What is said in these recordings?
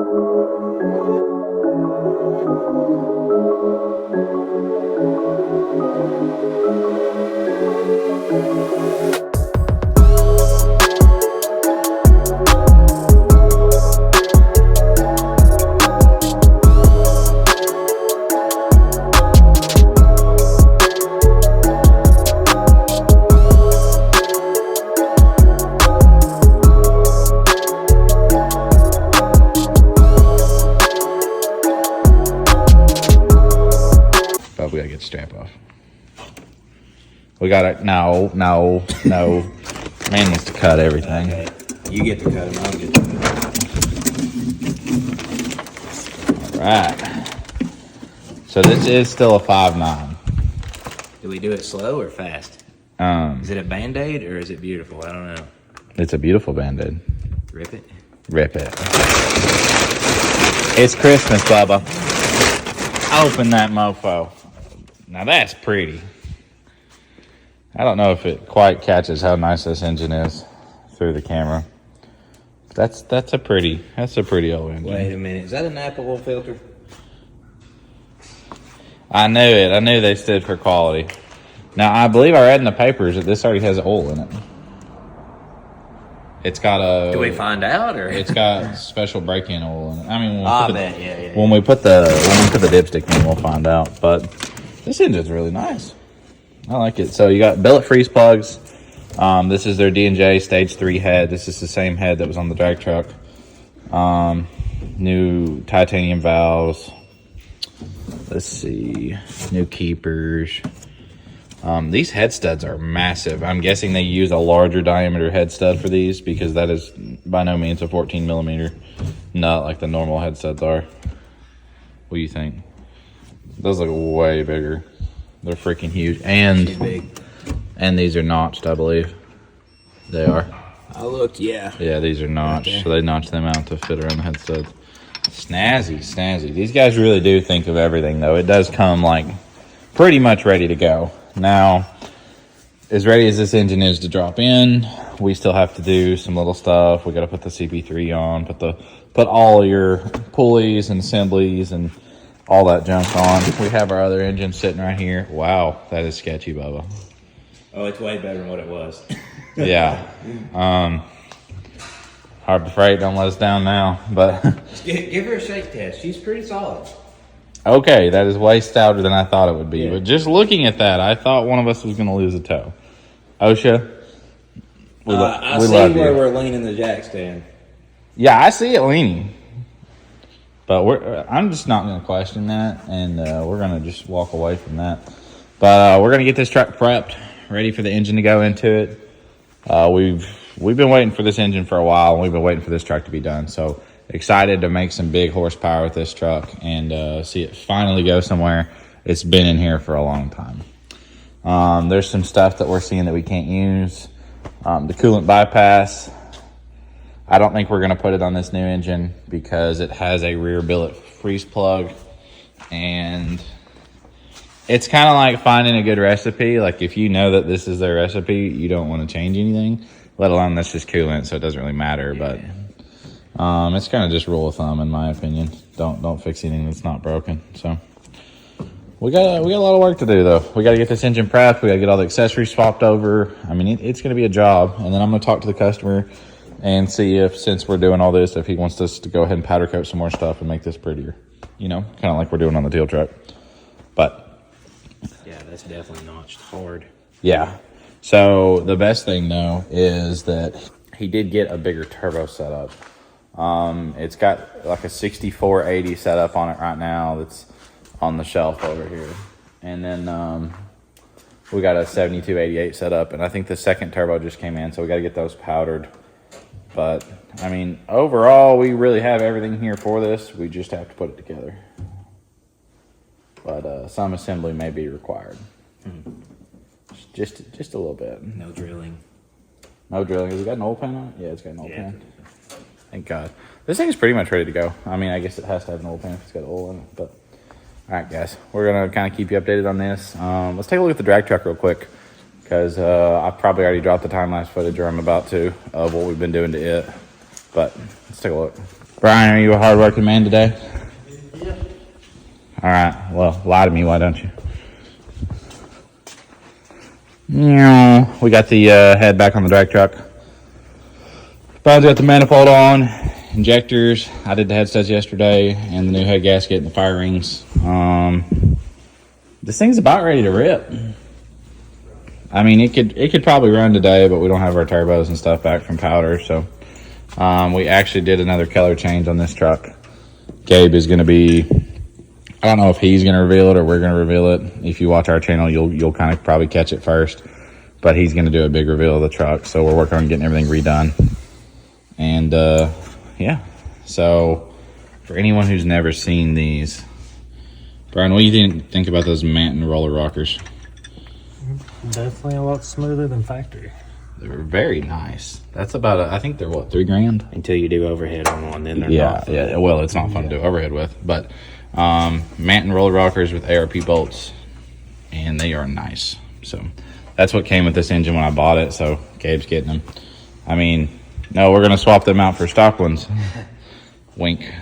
We gotta get the strap off. We gotta, no. Man needs to cut everything. Okay. You get the cut and I'll get the cut. All right. So this is still a 5.9. Do we do it slow or fast? Is it a Band-Aid or is it beautiful? I don't know. It's a beautiful Band-Aid. Rip it? Rip it. It's Christmas, Bubba. Open that mofo. Now that's pretty. I don't know if it quite catches how nice this engine is through the camera. That's a pretty old engine. Wait a minute. Is that an Apple filter? I knew it. I knew they stood for quality. Now I believe I read in the papers that this already has oil in it. It's got a. Do we find out or? It's got special break-in oil in it. I mean, when we put the dipstick in, we'll find out. But this engine's really nice. I like it. So you got billet freeze plugs. This is their D&J Stage 3 head. This is the same head that was on the drag truck. New titanium valves. Let's see. New keepers. These head studs are massive. I'm guessing they use a larger diameter head stud for these because that is by no means a 14 millimeter nut like the normal head studs are. What do you think? Those look way bigger. They're freaking huge. And these are notched, I believe. They are. I looked, yeah. Yeah, these are notched. Okay. So they notched them out to fit around the head studs. Snazzy. These guys really do think of everything, though. It does come, like, pretty much ready to go. Now, as ready as this engine is to drop in, we still have to do some little stuff. We got to put the CP3 on, put all your pulleys and assemblies and all that junk on. We have our other engine sitting right here. Wow, that is sketchy, Bubba. Oh, it's way better than what it was. Yeah. Harbor Freight, don't let us down now. But give her a shake test. She's pretty solid. Okay, that is way stouter than I thought it would be. Yeah. But just looking at that, I thought one of us was going to lose a toe. OSHA, I see where we're leaning the jack stand. Yeah, I see it leaning. But I'm just not going to question that, and we're going to just walk away from that. But we're going to get this truck prepped, ready for the engine to go into it. We've been waiting for this engine for a while, and we've been waiting for this truck to be done. So excited to make some big horsepower with this truck and see it finally go somewhere. It's been in here for a long time. There's some stuff that we're seeing that we can't use. The coolant bypass, I don't think we're going to put it on this new engine because it has a rear billet freeze plug, and it's kind of like finding a good recipe. Like if you know that this is their recipe, you don't want to change anything, let alone that's just coolant, so it doesn't really matter. Yeah. But it's kind of just rule of thumb in my opinion. Don't fix anything that's not broken. So we got a lot of work to do though. We got to get this engine prepped. We got to get all the accessories swapped over. I mean, it's going to be a job, and then I'm going to talk to the customer and see if, since we're doing all this, if he wants us to go ahead and powder coat some more stuff and make this prettier. You know, kind of like we're doing on the deal truck. But yeah, that's definitely notched hard. Yeah. So the best thing though is that he did get a bigger turbo setup. It's got like a 6480 setup on it right now that's on the shelf over here. And then we got a 7288 setup, and I think the second turbo just came in, so we got to get those powdered. But I mean, overall, we really have everything here for this. We just have to put it together. But some assembly may be required. Just a little bit. No drilling. No drilling. Has it got an oil pan on it? Yeah, it's got an oil pan. Thank God. This thing's pretty much ready to go. I mean, I guess it has to have an oil pan if it's got oil in it. But all right, guys, we're gonna kind of keep you updated on this. Let's take a look at the drag truck real quick, because I probably already dropped the time-lapse footage, or I'm about to, of what we've been doing to it. But let's take a look. Brian, are you a hard-working man today? Yeah. All right. Well, lie to me. Why don't you? Yeah. We got the head back on the drag truck. Brian's got the manifold on, injectors. I did the head studs yesterday, and the new head gasket and the fire rings. This thing's about ready to rip. I mean, it could probably run today, but we don't have our turbos and stuff back from powder, so we actually did another color change on this truck. Gabe is going to be, I don't know if he's going to reveal it or we're going to reveal it. If you watch our channel, you'll kind of probably catch it first, but he's going to do a big reveal of the truck, so we're working on getting everything redone. And yeah, so for anyone who's never seen these, Brian, what do you think about those Manton roller rockers? Definitely a lot smoother than factory. They're very nice. That's about, I think they're what, $3,000? Until you do overhead on one, then they're not fun. Yeah. Well, it's not fun to do overhead with, but Manton roller rockers with ARP bolts, and they are nice. So that's what came with this engine when I bought it. So Gabe's getting them. I mean, no, we're gonna swap them out for stock ones. Wink.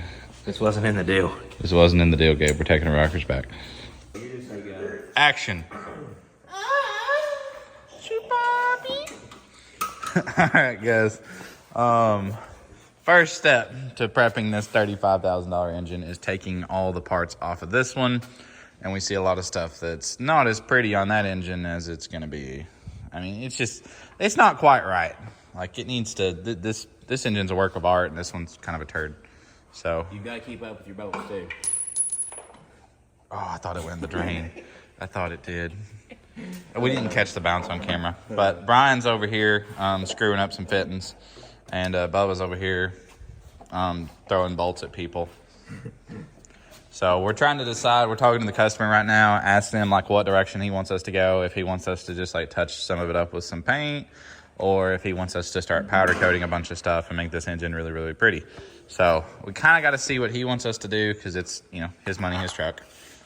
This wasn't in the deal. This wasn't in the deal, Gabe. We're taking the rockers back. Action. All right, guys. First step to prepping this $35,000 engine is taking all the parts off of this one. And we see a lot of stuff that's not as pretty on that engine as it's going to be. I mean, it's not quite right. Like, it needs to, this engine's a work of art, and this one's kind of a turd. So. You've got to keep up with your bolts, too. Oh, I thought it went in the drain. I thought it did. We didn't catch the bounce on camera, but Brian's over here screwing up some fittings, and Bubba's over here throwing bolts at people. So we're trying to decide. We're talking to the customer right now, asking him like what direction he wants us to go, if he wants us to just like touch some of it up with some paint, or if he wants us to start powder coating a bunch of stuff and make this engine really, really pretty. So we kind of got to see what he wants us to do, because it's, you know, his money, his truck.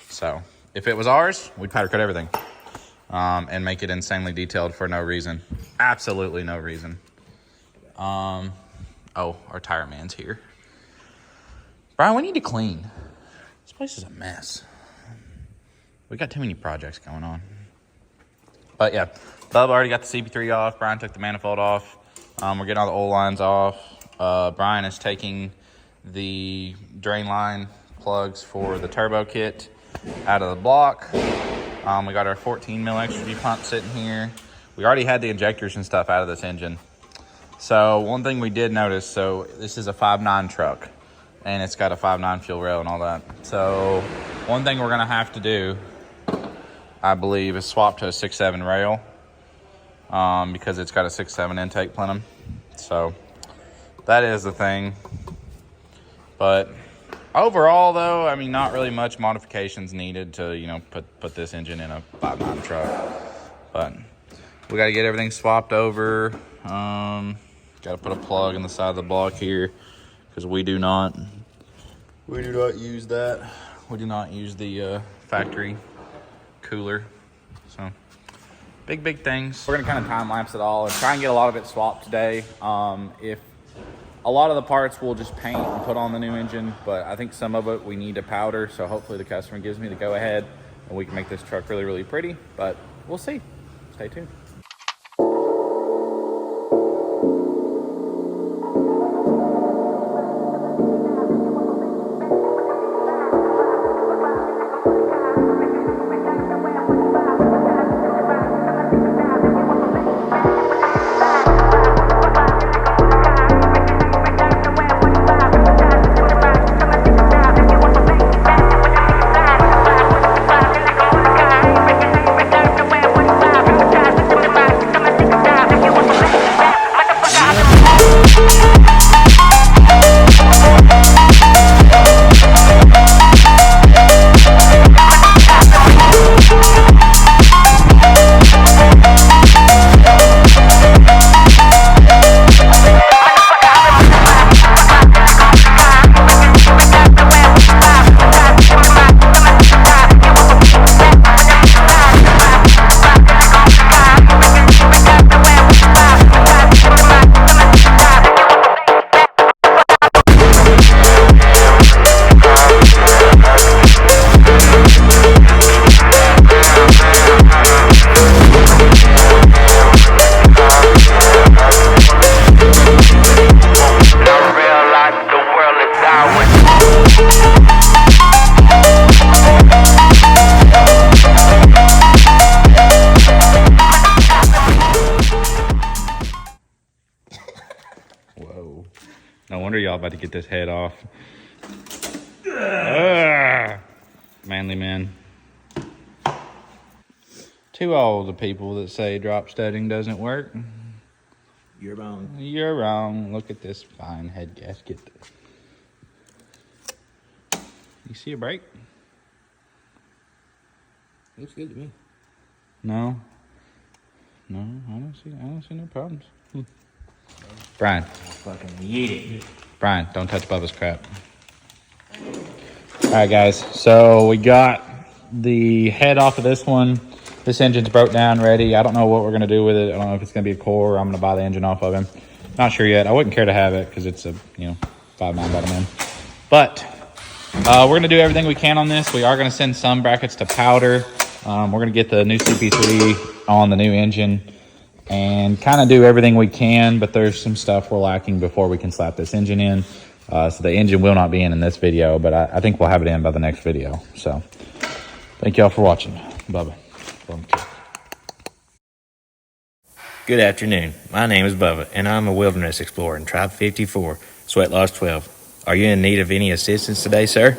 So if it was ours, we'd powder coat everything. And make it insanely detailed for no reason. Absolutely no reason. Oh, our tire man's here. Brian, we need to clean. This place is a mess. We got too many projects going on. But yeah, Bub already got the CP3 off. Brian took the manifold off. We're getting all the oil lines off. Brian is taking the drain line plugs for the turbo kit out of the block. We got our 14 mil extra G pump sitting here. We already had the injectors and stuff out of this engine. So one thing we did notice, so this is a 5.9 truck, and it's got a 5.9 fuel rail and all that. So one thing we're gonna have to do, I believe, is swap to a 6.7 rail because it's got a 6.7 intake plenum. So that is the thing. But overall, though, I mean, not really much modifications needed to, you know, put this engine in a 5.9 truck. But we got to get everything swapped over. Got to put a plug in the side of the block here, because we do not use that. We do not use the factory cooler. So big things. We're gonna kind of time lapse it all and try and get a lot of it swapped today. If a lot of the parts we'll just paint and put on the new engine, but I think some of it we need to powder, so hopefully the customer gives me the go-ahead and we can make this truck really, really pretty, but we'll see. Stay tuned. No wonder y'all about to get this head off. Ugh. Manly men. To all the people that say drop studding doesn't work, You're wrong. you're wrong. Look at this fine head gasket. You see a break? Looks good to me. No. No, I don't see no problems. Brian. I'll fucking yeet it. Brian, don't touch Bubba's crap. All right, guys. So we got the head off of this one. This engine's broke down, ready. I don't know what we're going to do with it. I don't know if it's going to be a core or I'm going to buy the engine off of him. Not sure yet. I wouldn't care to have it because it's a, 5.9 bottom end. But we're going to do everything we can on this. We are going to send some brackets to powder. We're going to get the new CP3 on the new engine and kind of do everything we can, but there's some stuff we're lacking before we can slap this engine in. So the engine will not be in this video, but I think we'll have it in by the next video. So thank y'all for watching. Bubba. Good afternoon. My name is Bubba, and I'm a wilderness explorer in Tribe 54, Sweat Lodge 12. Are you in need of any assistance today, sir?